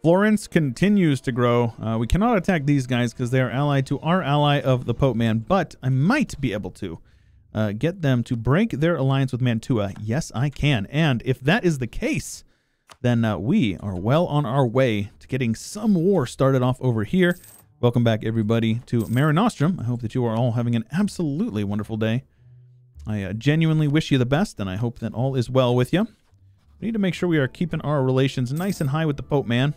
Florence continues to grow. We cannot attack these guys because they are allied to our ally of the Pope Man, but I might be able to get them to break their alliance with Mantua. Yes, I can. And if that is the case, then we are well on our way to getting some war started off over here. Welcome back, everybody, to Mare Nostrum. I hope that you are all having an absolutely wonderful day. I genuinely wish you the best, and I hope that all is well with you. We need to make sure we are keeping our relations nice and high with the Pope Man.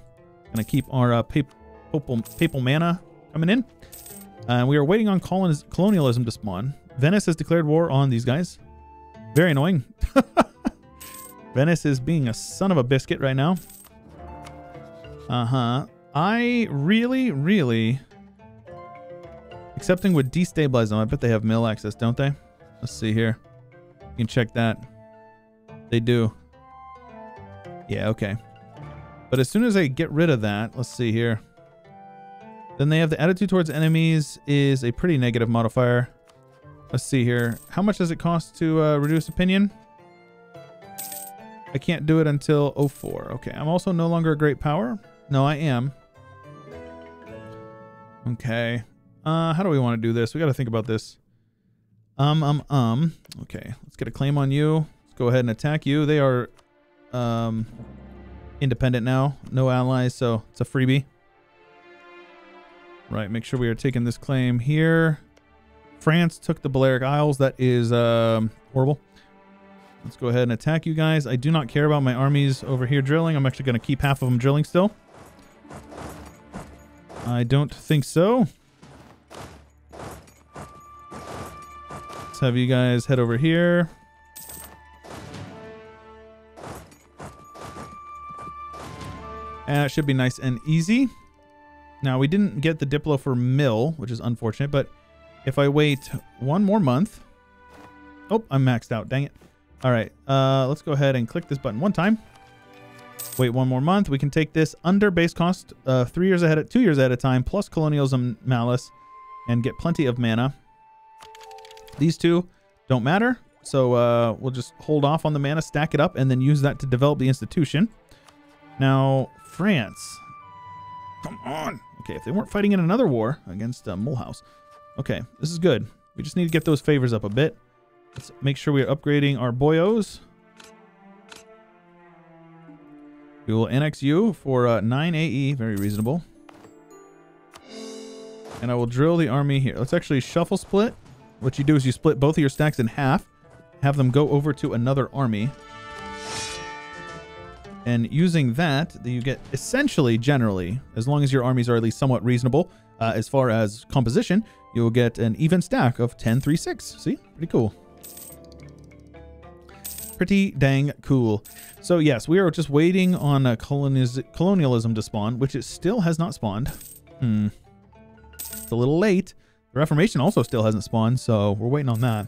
Gonna keep our papal mana coming in. We are waiting on colonialism to spawn. Venice has declared war on these guys. Very annoying. Venice is being a son of a biscuit right now. I really... Accepting would destabilize them. I bet they have mill access, don't they? Let's see here. You can check that. They do. Yeah, okay. But as soon as I get rid of that, let's see here. Then they have the attitude towards enemies is a pretty negative modifier. Let's see here. How much does it cost to reduce opinion? I can't do it until 04. Okay, I'm also no longer a great power. No, I am. Okay. How do we want to do this? We got to think about this. Okay, let's get a claim on you. Let's go ahead and attack you. They are independent now. No allies, so it's a freebie. Right, make sure we are taking this claim here. France took the Balearic Isles. That is horrible. Let's go ahead and attack you guys. I do not care about my armies over here drilling. I'm actually going to keep half of them drilling still. I don't think so. Let's have you guys head over here. And it should be nice and easy. Now, we didn't get the Diplo for mill, which is unfortunate, but if I wait one more month... Oh, I'm maxed out. Dang it. All right, let's go ahead and click this button one time. Wait one more month. We can take this under base cost 2 years ahead at a time, plus colonialism malice, and get plenty of mana. These two don't matter, so we'll just hold off on the mana, stack it up, and then use that to develop the institution. Now, France. Come on. Okay, if they weren't fighting in another war against Mulhouse. Okay, this is good. We just need to get those favors up a bit. Let's make sure we are upgrading our boyos. We will annex you for 9 AE. Very reasonable. And I will drill the army here. Let's actually shuffle split. What you do is you split both of your stacks in half. Have them go over to another army. And using that, you get essentially, generally, as long as your armies are at least somewhat reasonable, as far as composition, you will get an even stack of 10, 3, 6. See? Pretty cool. Pretty dang cool. So yes, we are just waiting on colonialism to spawn, which it still has not spawned. It's a little late. The Reformation also still hasn't spawned, so we're waiting on that.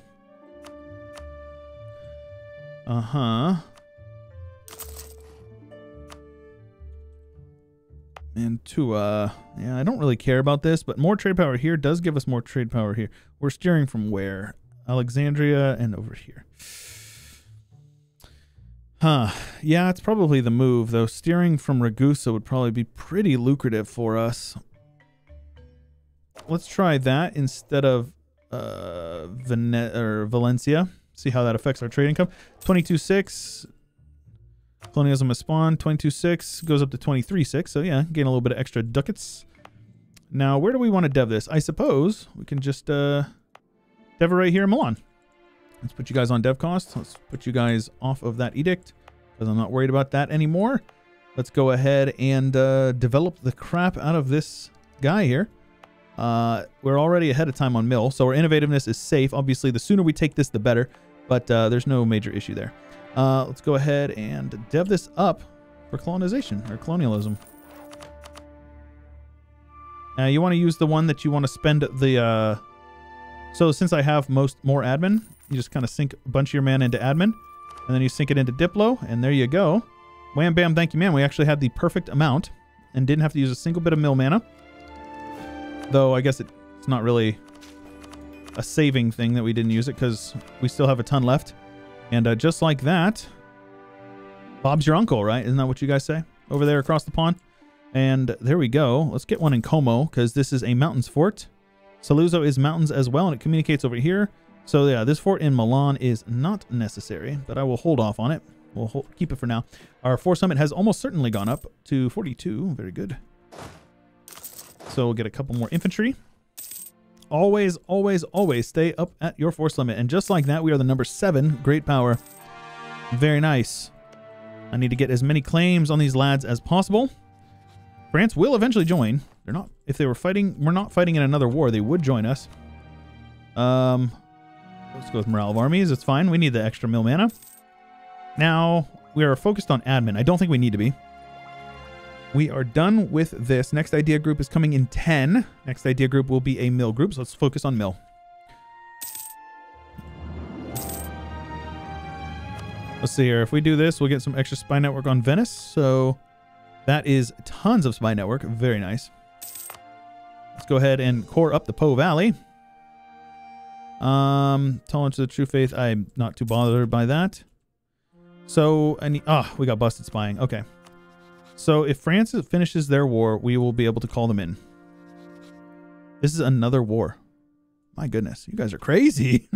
Mantua. Yeah, I don't really care about this, but more trade power here does give us more trade power here. We're steering from where? Alexandria and over here. Yeah, it's probably the move, though. Steering from Ragusa would probably be pretty lucrative for us. Let's try that instead of Valencia. See how that affects our trade income. 22.6. Colonialism has spawned. 22.6 goes up to 23.6. So yeah, gain a little bit of extra ducats. Now, where do we want to dev this? I suppose we can just dev it right here in Milan. Let's put you guys on dev cost. Let's put you guys off of that edict because I'm not worried about that anymore. Let's go ahead and develop the crap out of this guy here. We're already ahead of time on mill, so our innovativeness is safe. Obviously, the sooner we take this, the better, but there's no major issue there. Let's go ahead and dev this up for colonization or colonialism. You want to use the one that you want to spend the... So since I have more admin, you just kind of sink a bunch of your mana into admin, and then you sink it into Diplo, and there you go. Wham, bam, thank you, man. We actually had the perfect amount and didn't have to use a single bit of mill mana. Though I guess it's not really a saving thing that we didn't use it because we still have a ton left. And just like that, Bob's your uncle, right? Isn't that what you guys say over there across the pond? And there we go. Let's get one in Como, because this is a mountains fort. Saluzzo is mountains as well, and it communicates over here. So yeah, this fort in Milan is not necessary, but I will hold off on it. We'll keep it for now. Our force summit has almost certainly gone up to 42. Very good. So we'll get a couple more infantry. Always, always, always stay up at your force limit. And just like that, we are the number 7 great power. Very nice. I need to get as many claims on these lads as possible. France will eventually join. They're not, if they were fighting, we're not fighting in another war, they would join us. Let's go with morale of armies. It's fine. We need the extra mill mana. Now, we are focused on admin. I don't think we need to be. We are done with this. Next idea group is coming in 10. Next idea group will be a mill group, so let's focus on mill. Let's see here. If we do this, we'll get some extra spy network on Venice. So that is tons of spy network. Very nice. Let's go ahead and core up the Po Valley. Tolerance to the true faith. I'm not too bothered by that. So, we got busted spying. Okay. So if France finishes their war, we will be able to call them in. This is another war. My goodness. You guys are crazy.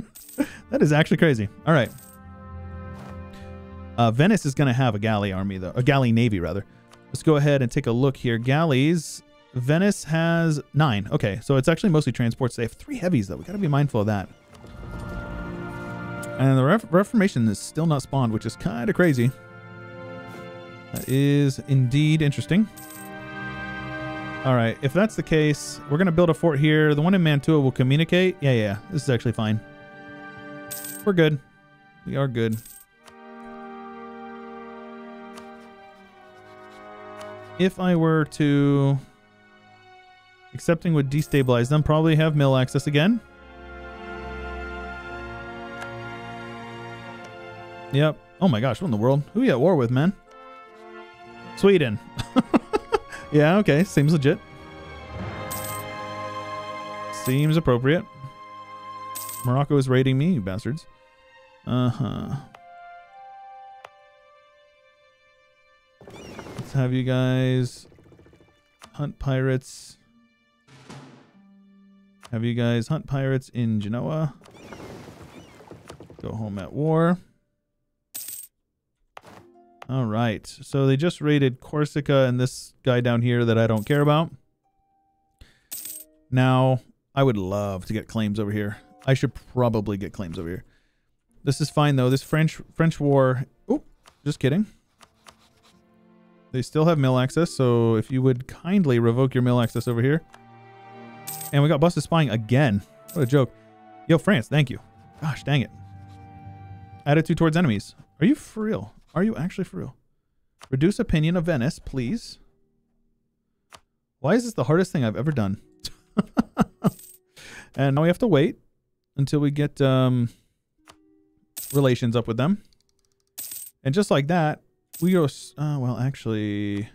That is actually crazy. All right. Venice is going to have a galley army, though. A galley navy, rather. Let's go ahead and take a look here. Galleys. Venice has 9. Okay, so it's actually mostly transports. They have 3 heavies, though. We got to be mindful of that. And the Reformation is still not spawned, which is kind of crazy. That is indeed interesting. All right, if that's the case, we're going to build a fort here. The one in Mantua will communicate. Yeah, this is actually fine. We're good. We are good. If I were to... Accepting would destabilize them. Probably have mill access again. Yep. Oh my gosh, what in the world? Who are you at war with, man? Sweden. Yeah, okay. Seems legit. Seems appropriate. Morocco is raiding me, you bastards. Uh-huh. Let's have you guys hunt pirates. Have you guys hunt pirates in Genoa. Go home at war. All right. So they just raided Corsica and this guy down here that I don't care about. Now, I would love to get claims over here. I should probably get claims over here. This is fine, though. This French war... Oh, just kidding. They still have mill access, so if you would kindly revoke your mill access over here. And we got busted spying again. What a joke. Yo, France, thank you. Gosh, dang it. Attitude towards enemies. Are you for real? Are you actually for real? Reduce opinion of Venice, please. Why is this the hardest thing I've ever done? And now we have to wait until we get relations up with them. And just like that, we go... well, actually...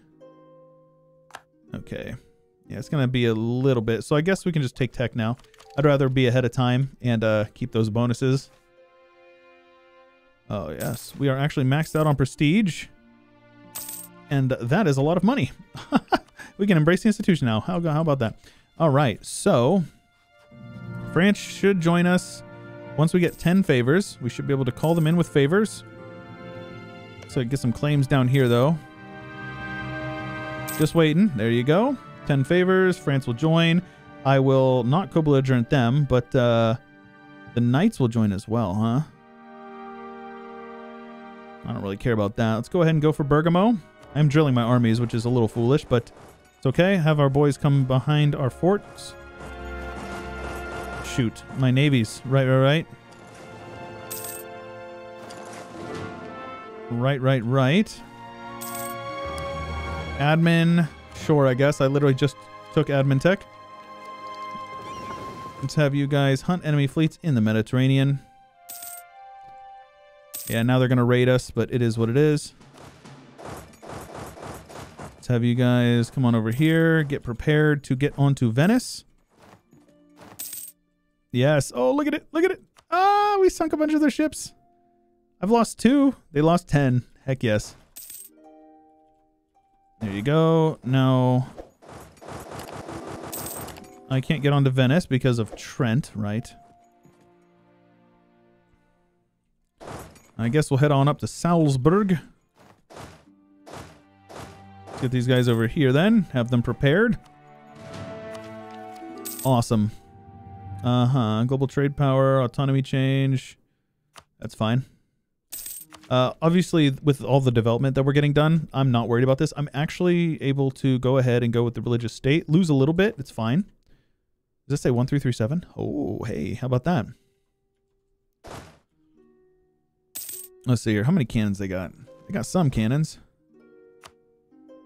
Okay. Yeah, it's going to be a little bit. So I guess we can just take tech now. I'd rather be ahead of time and keep those bonuses. Oh, yes. We are actually maxed out on prestige. And that is a lot of money. We can embrace the institution now. How about that? All right. So France should join us once we get 10 favors. We should be able to call them in with favors. So get some claims down here, though. Just waiting. There you go. 10 favors. France will join. I will not co-belligerent them, but the Knights will join as well, huh? I don't really care about that. Let's go ahead and go for Bergamo. I'm drilling my armies, which is a little foolish, but it's okay. Have our boys come behind our forts. Shoot. My navies. Right. Right. Admin. Sure, I guess. I literally just took admin tech. Let's have you guys hunt enemy fleets in the Mediterranean. Yeah, now they're going to raid us, but it is what it is. Let's have you guys come on over here. Get prepared to get onto Venice. Yes. Oh, look at it. Look at it. Ah, we sunk a bunch of their ships. I've lost 2. They lost 10. Heck yes. There you go. Now, I can't get onto Venice because of Trent, right? I guess we'll head on up to Salzburg. Let's get these guys over here then. Have them prepared. Awesome. Global trade power, autonomy change. That's fine. Obviously, with all the development that we're getting done, I'm not worried about this. I'm actually able to go ahead and go with the religious state. Lose a little bit. It's fine. Does this say 1337? Oh, hey, how about that? Let's see here. How many cannons they got? They got some cannons.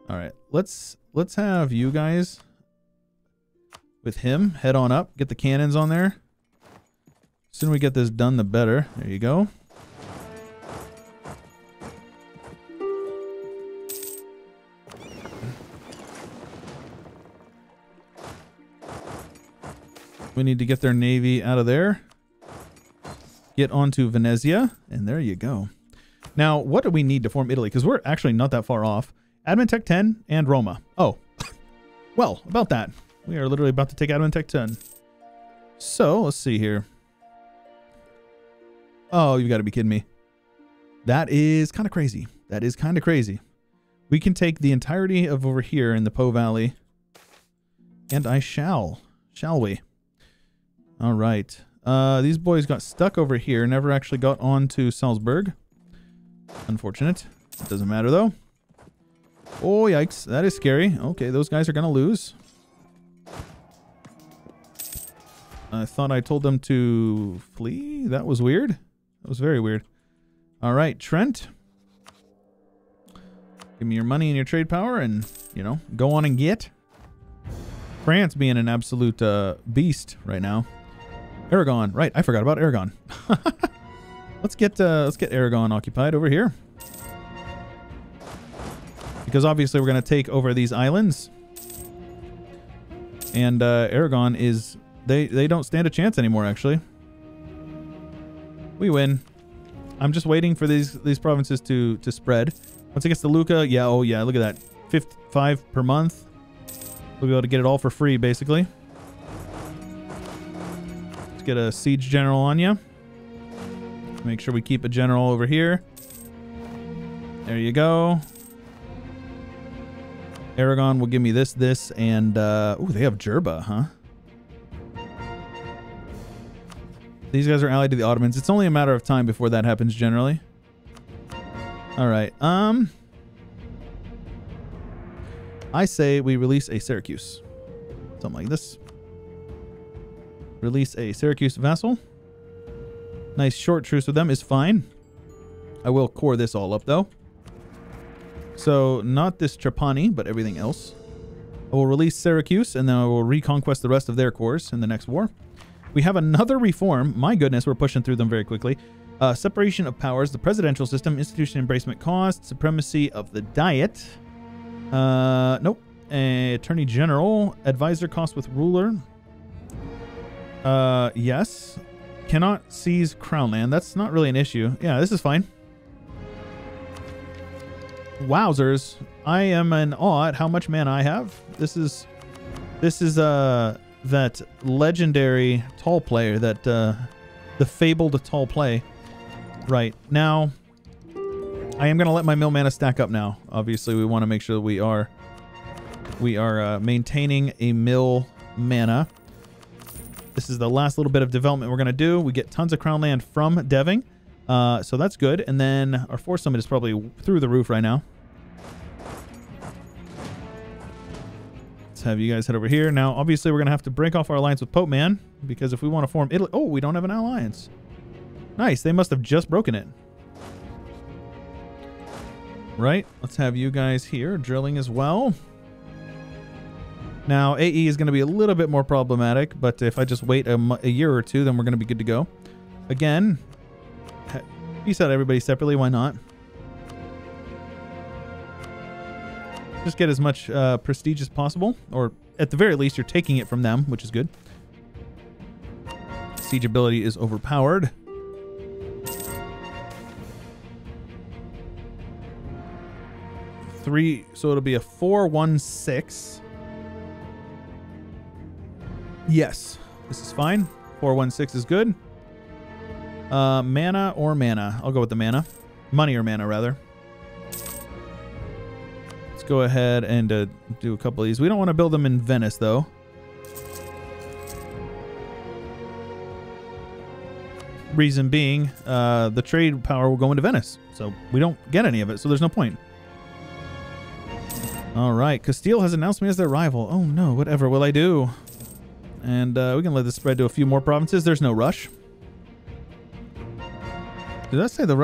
All right, let's have you guys with him head on up. Get the cannons on there. The sooner we get this done, the better. There you go. We need to get their navy out of there. Get onto Venezia, and there you go. Now, what do we need to form Italy? Because we're actually not that far off. Admin Tech 10 and Roma. Oh, well, about that. We are literally about to take Admin Tech 10. So, let's see here. Oh, you got to be kidding me. That is kind of crazy. That is kind of crazy. We can take the entirety of over here in the Po Valley. And I shall. Shall we? All right. These boys got stuck over here. Never actually got on to Salzburg. Unfortunate. It doesn't matter, though. Oh, yikes. That is scary. Okay, those guys are going to lose. I thought I told them to flee. That was weird. That was very weird. All right, Trent. Give me your money and your trade power and, you know, go on and get. France being an absolute beast right now. Aragon. Right, I forgot about Aragon. Let's get Aragon occupied over here. Because obviously we're going to take over these islands. And Aragon is... They don't stand a chance anymore, actually. We win. I'm just waiting for these provinces to spread. Once it gets to Lucca, yeah, oh yeah, look at that. 5 per month. We'll be able to get it all for free, basically. Let's get a siege general on you. Make sure we keep a general over here. There you go. Aragon will give me this, and... ooh, they have Jerba, huh? These guys are allied to the Ottomans. It's only a matter of time before that happens, generally. Alright, I say we release a Syracuse. Something like this. Release a Syracuse vassal. Nice short truce with them is fine. I will core this all up, though. So, not this Trapani, but everything else. I will release Syracuse, and then I will reconquest the rest of their cores in the next war. We have another reform. My goodness, we're pushing through them very quickly. Separation of powers, the presidential system, institution embracement cost, supremacy of the diet. Nope. Attorney General, advisor cost with ruler. Yes. Cannot seize crown land. That's not really an issue. Yeah, this is fine. Wowzers. I am in awe at how much mana I have. This is that legendary tall player, that the fabled tall play. Right. Now, I am going to let my mill mana stack up now. Obviously, we want to make sure that we are maintaining a mill mana. This is the last little bit of development we're going to do. We get tons of crown land from deving. So that's good. And then our force summit is probably through the roof right now. Let's have you guys head over here. Now, obviously, we're going to have to break off our alliance with Pope Man, because if we want to form Italy... Oh, we don't have an alliance. Nice. They must have just broken it. Right. Let's have you guys here drilling as well. Now, AE is going to be a little bit more problematic, but if I just wait a year or two, then we're going to be good to go. Again, peace out everybody separately. Why not? Just get as much prestige as possible, or at the very least, you're taking it from them, which is good. Siege ability is overpowered. 3, so it'll be a 416. Yes, this is fine. 416 is good. Mana or mana? I'll go with the mana. Money or mana, rather. Let's go ahead and do a couple of these. We don't want to build them in Venice, though. Reason being, the trade power will go into Venice, so we don't get any of it, so there's no point. All right, Castile has announced me as their rival. Oh no, whatever will I do? And we can let this spread to a few more provinces. There's no rush. Did I say the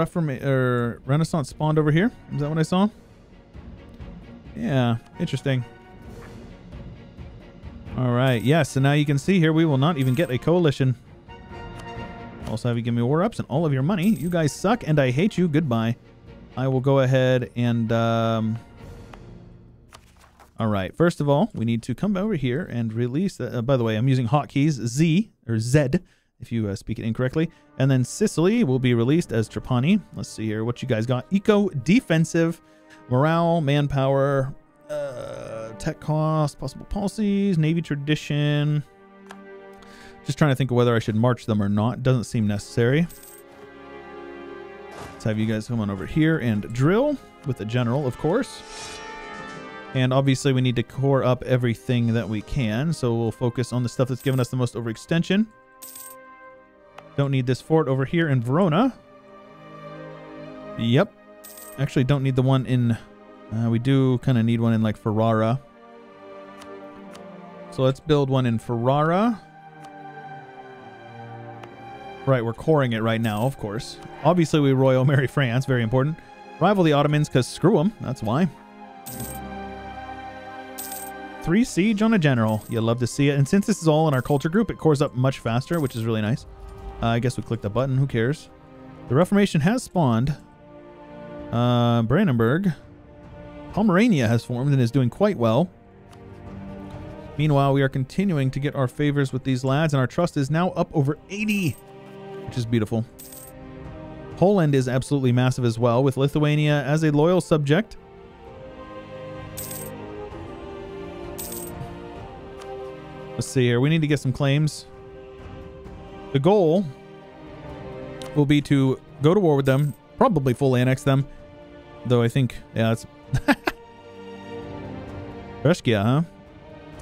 Renaissance spawned over here? Is that what I saw? Yeah, interesting. All right, yes, so now you can see here we will not even get a coalition. Also have you give me war ups and all of your money. You guys suck and I hate you. Goodbye. I will go ahead and... all right, first of all, we need to come over here and release... by the way, I'm using hotkeys Z, or Z, if you speak it incorrectly. And then Sicily will be released as Trapani. Let's see here what you guys got. Eco, defensive, morale, manpower, tech cost, possible policies, navy tradition. Just trying to think of whether I should march them or not. Doesn't seem necessary. Let's have you guys come on over here and drill with the general, of course. And obviously we need to core up everything that we can. So we'll focus on the stuff that's given us the most overextension. Don't need this fort over here in Verona. Yep. Actually don't need the one in... we do kind of need one in like Ferrara. So let's build one in Ferrara. Right, we're coring it right now, of course. Obviously we royal marry France, very important. Rival the Ottomans because screw them, that's why. 3 siege on a general. You'll love to see it. And since this is all in our culture group, it cores up much faster, which is really nice. I guess we click the button. Who cares? The Reformation has spawned. Brandenburg. Pomerania has formed and is doing quite well. Meanwhile, we are continuing to get our favors with these lads, and our trust is now up over 80, which is beautiful. Poland is absolutely massive as well, with Lithuania as a loyal subject. Let's see here. We need to get some claims. The goal will be to go to war with them, probably fully annex them. Though I think, yeah, it's... Brescia,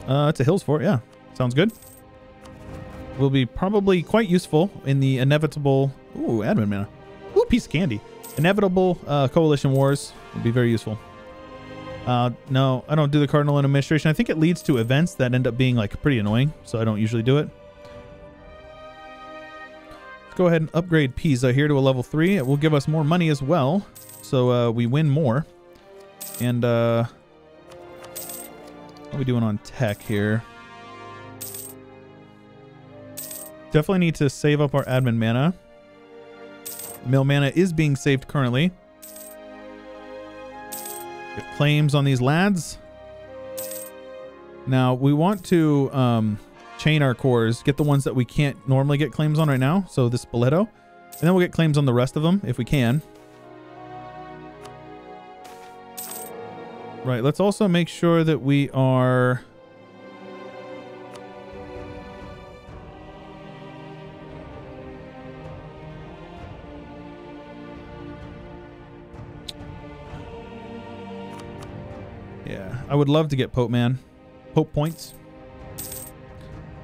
huh? It's a hills fort, yeah. Sounds good. Will be probably quite useful in the inevitable... Ooh, admin mana. Ooh, piece of candy. Inevitable coalition wars will be very useful. No, I don't do the cardinal in administration. I think it leads to events that end up being like pretty annoying, so I don't usually do it. Let's go ahead and upgrade Pisa here to a level 3. It will give us more money as well, so we win more. And what are we doing on tech here? Definitely need to save up our admin mana. Mill mana is being saved currently. Get claims on these lads. Now we want to chain our cores, get the ones that we can't normally get claims on right now. So this Spoleto, and then we'll get claims on the rest of them if we can. Right. Let's also make sure that we are. Yeah, I would love to get Pope points,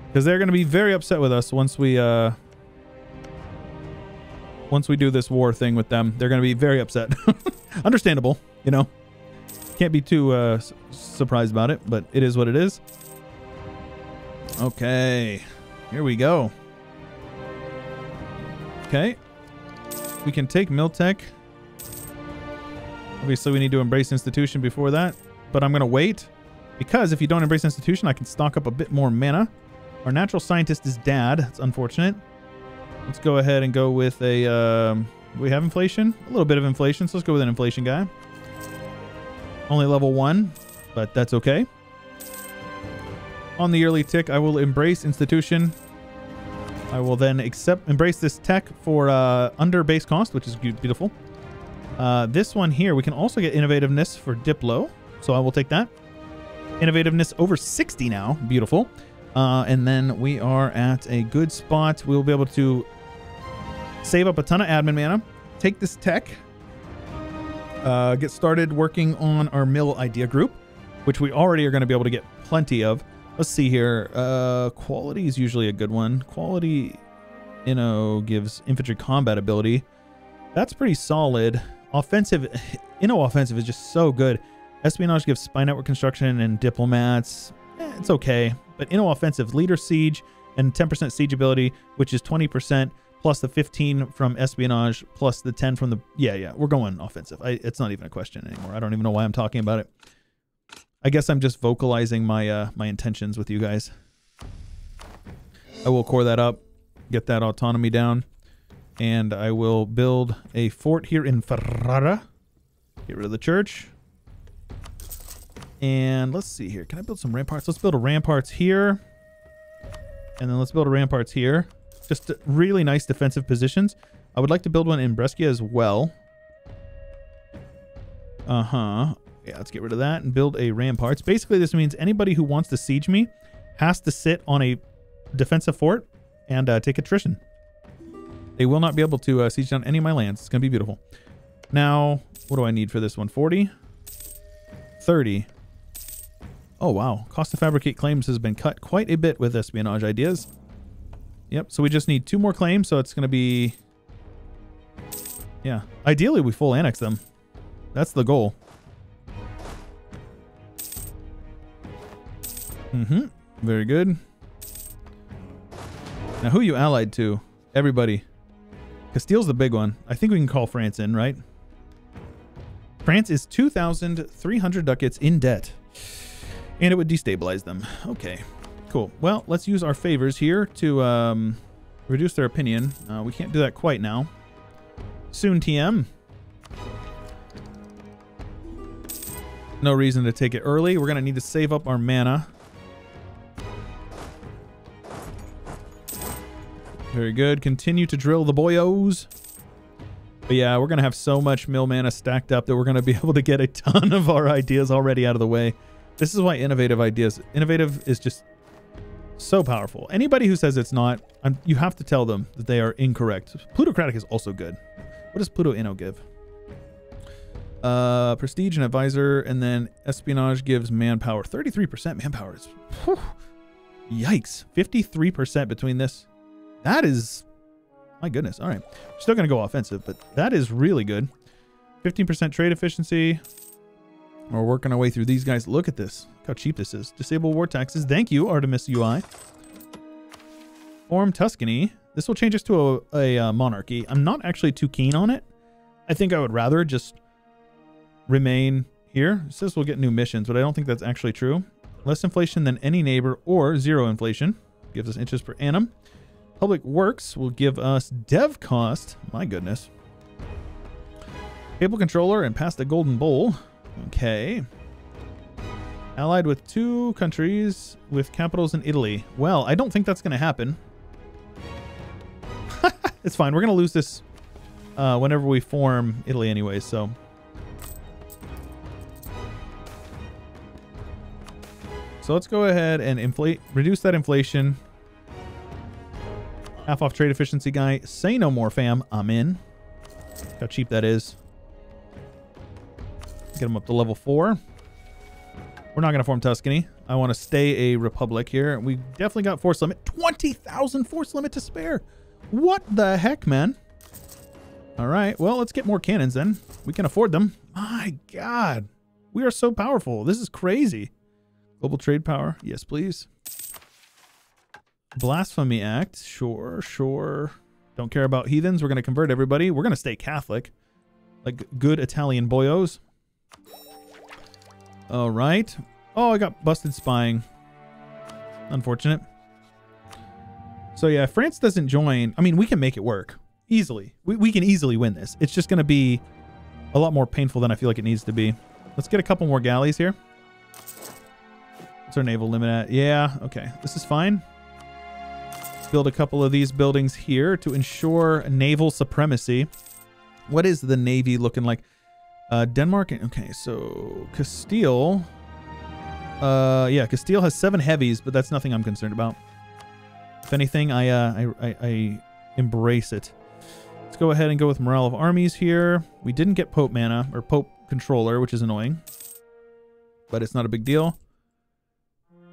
because they're going to be very upset with us once we do this war thing with them. They're going to be very upset. Understandable, you know. Can't be too surprised about it, but it is what it is. Okay, here we go. Okay, we can take Miltech. Obviously, we need to embrace institution before that. But I'm going to wait, because if you don't embrace institution, I can stock up a bit more mana. Our natural scientist is dad. It's unfortunate. Let's go ahead and go with a... we have inflation? A little bit of inflation, so let's go with an inflation guy. Only level 1, but that's okay. On the yearly tick, I will embrace institution. I will then embrace this tech for under base cost, which is beautiful. This one here, we can also get innovativeness for Diplo. So I will take that. Innovativeness over 60 now. Beautiful. And then we are at a good spot. We'll be able to save up a ton of admin mana. Take this tech. Get started working on our mill idea group, which we already are going to be able to get plenty of. Let's see here. Quality is usually a good one. Quality, gives infantry combat ability. That's pretty solid. Offensive, offensive is just so good. Espionage gives spy network construction and diplomats. It's okay. But offensive, leader siege and 10% siege ability, which is 20%. Plus the 15 from espionage, plus the 10 from the... Yeah, we're going offensive. It's not even a question anymore. I don't even know why I'm talking about it. I guess I'm just vocalizing my my intentions with you guys. I will core that up, get that autonomy down, and I will build a fort here in Ferrara. Get rid of the church. And let's see here. Can I build some ramparts? Let's build a ramparts here. And then let's build a ramparts here. Just really nice defensive positions. I would like to build one in Brescia as well. Yeah, let's get rid of that and build a ramparts. Basically, this means anybody who wants to siege me has to sit on a defensive fort and take attrition. They will not be able to siege down any of my lands. It's going to be beautiful. Now, what do I need for this one? 40? 30. Oh, wow. Cost to fabricate claims has been cut quite a bit with espionage ideas. Yep, so we just need 2 more claims, so it's going to be... Yeah. Ideally, we full annex them. That's the goal. Very good. Now, who are you allied to? Everybody. Castile's the big one. I think we can call France in, right? France is 2,300 ducats in debt. And it would destabilize them. Okay. Cool. Well, let's use our favors here to reduce their opinion. We can't do that quite now. Soon, TM. No reason to take it early. We're going to need to save up our mana. Very good. Continue to drill the boyos. But yeah, we're going to have so much mill mana stacked up that we're going to be able to get a ton of our ideas already out of the way. This is why innovative ideas... Innovative is just... so powerful. Anybody who says it's not, you have to tell them that they are incorrect. Plutocratic is also good. What does Pluto Inno give? Prestige and advisor, and then espionage gives manpower. 33% manpower is... Whew, yikes. 53% between this. That is... My goodness. All right. We're still going to go offensive, but that is really good. 15% trade efficiency. We're working our way through these guys. Look at this. Look how cheap this is. Disable war taxes. Thank you, Artemis UI. Form Tuscany. This will change us to a monarchy. I'm not actually too keen on it. I think I would rather just remain here. It says we'll get new missions, but I don't think that's actually true. Less inflation than any neighbor or 0 inflation. Gives us interest per annum. Public Works will give us dev cost. My goodness. Papal Controller and pass the Golden Bowl. Okay. Allied with 2 countries with capitals in Italy. Well, I don't think that's going to happen. It's fine. We're going to lose this whenever we form Italy anyway, so... So let's go ahead and reduce that inflation. Half off trade efficiency guy. Say no more, fam. I'm in. Look how cheap that is. Get him up to level 4. We're not going to form Tuscany. I want to stay a republic here. We definitely got force limit. 20,000 force limit to spare. What the heck, man? All right. Well, let's get more cannons then. We can afford them. My God. We are so powerful. This is crazy. Global trade power. Yes, please. Blasphemy Act. Sure, sure. Don't care about heathens. We're going to convert everybody. We're going to stay Catholic. Like good Italian boyos. All right. Oh, I got busted spying. Unfortunate. So yeah, if France doesn't join, I mean, we can make it work. Easily. We can easily win this. It's just going to be a lot more painful than I feel like it needs to be. Let's get a couple more galleys here. What's our naval limit at? Yeah, okay. This is fine. Build a couple of these buildings here to ensure naval supremacy. What is the Navy looking like? Denmark. Okay, so Castile. Yeah, Castile has 7 heavies, but that's nothing I'm concerned about. If anything, I embrace it. Let's go ahead and go with Morale of Armies here. We didn't get Pope Mana, or Pope Controller, which is annoying. But it's not a big deal.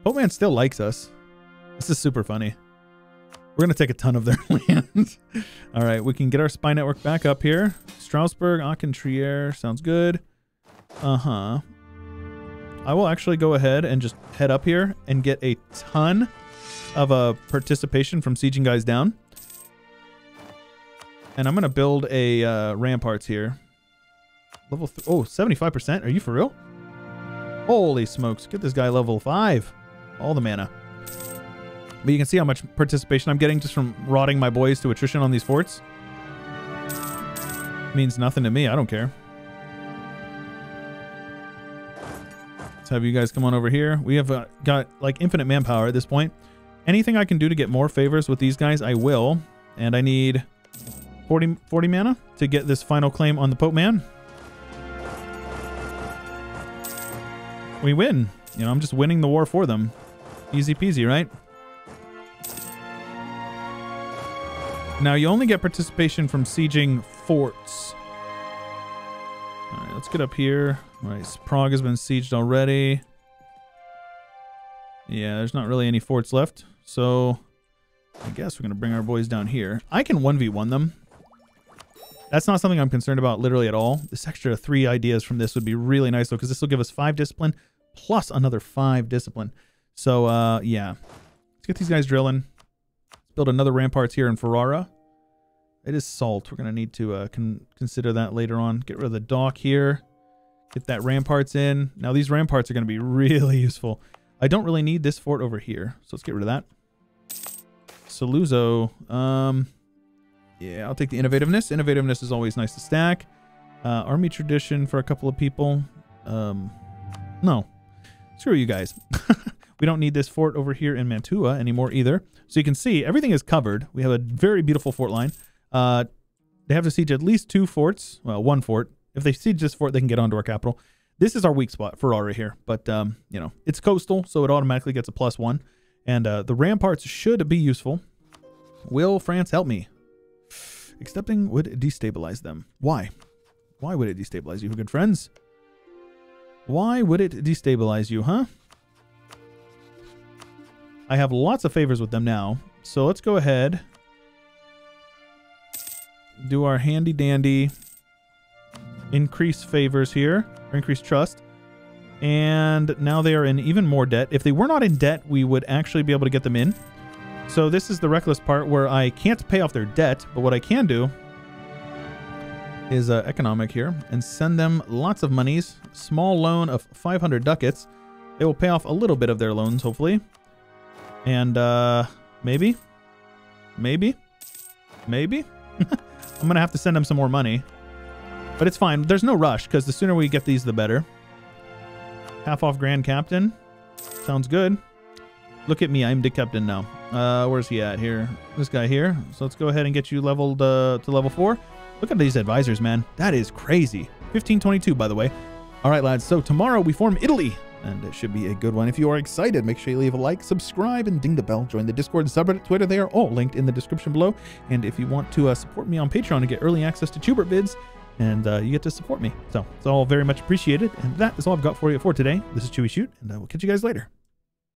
Pope Man still likes us. This is super funny. We're going to take a ton of their land. All right, we can get our spy network back up here. Strasbourg, Aachen, Trier. Sounds good. I will actually go ahead and just head up here and get a ton of participation from sieging guys down. And I'm going to build a ramparts here. Level 75%? Are you for real? Holy smokes. Get this guy level 5. All the mana. But you can see how much participation I'm getting just from rotting my boys to attrition on these forts. Means nothing to me. I don't care. Let's have you guys come on over here. We have got like infinite manpower at this point. Anything I can do to get more favors with these guys, I will. And I need 40 mana to get this final claim on the Pope Man. We win. You know, I'm just winning the war for them. Easy peasy, right? Now, you only get participation from sieging forts. All right, let's get up here. All right, Prague has been sieged already. Yeah, there's not really any forts left. So, I guess we're going to bring our boys down here. I can 1v1 them. That's not something I'm concerned about literally at all. This extra 3 ideas from this would be really nice, though, because this will give us 5 discipline plus another 5 discipline. So, yeah. Let's get these guys drilling. Build another ramparts here in Ferrara. It is salt. We're going to need to consider that later on. Get rid of the dock here. Get that ramparts in. Now, these ramparts are going to be really useful. I don't really need this fort over here, so let's get rid of that. Saluzzo. Yeah, I'll take the innovativeness. Innovativeness is always nice to stack. Army tradition for a couple of people. No. Screw you guys. We don't need this fort over here in Mantua anymore either. So you can see everything is covered. We have a very beautiful fort line. They have to siege at least 2 forts. Well, 1 fort. If they siege this fort, they can get onto our capital. This is our weak spot, Ferrara here. But, you know, it's coastal, so it automatically gets a +1. And the ramparts should be useful. Will France help me? Accepting would destabilize them. Why? Why would it destabilize you, good friends? Why would it destabilize you, huh? I have lots of favors with them now. So let's go ahead. Do our handy dandy. Increase favors here. Or increase trust. And now they are in even more debt. If they were not in debt, we would actually be able to get them in. So this is the reckless part where I can't pay off their debt. But what I can do is economic here. And send them lots of monies. Small loan of 500 ducats. They will pay off a little bit of their loans, hopefully. And maybe I'm gonna have to send them some more money, but it's fine. There's no rush because the sooner we get these, the better. Half off Grand Captain. Sounds good. Look at me. I'm the captain now. Where's he at here? This guy here. So let's go ahead and get you leveled to level 4. Look at these advisors, man. That is crazy. 1522, by the way. All right, lads. So tomorrow we form Italy. And it should be a good one. If you are excited, make sure you leave a like, subscribe, and ding the bell. Join the Discord and subreddit, Twitter. They are all linked in the description below. And if you want to support me on Patreon and get early access to Chewbert vids, and you get to support me. So it's all very much appreciated. And that is all I've got for you for today. This is Chewyshoot, and I will catch you guys later.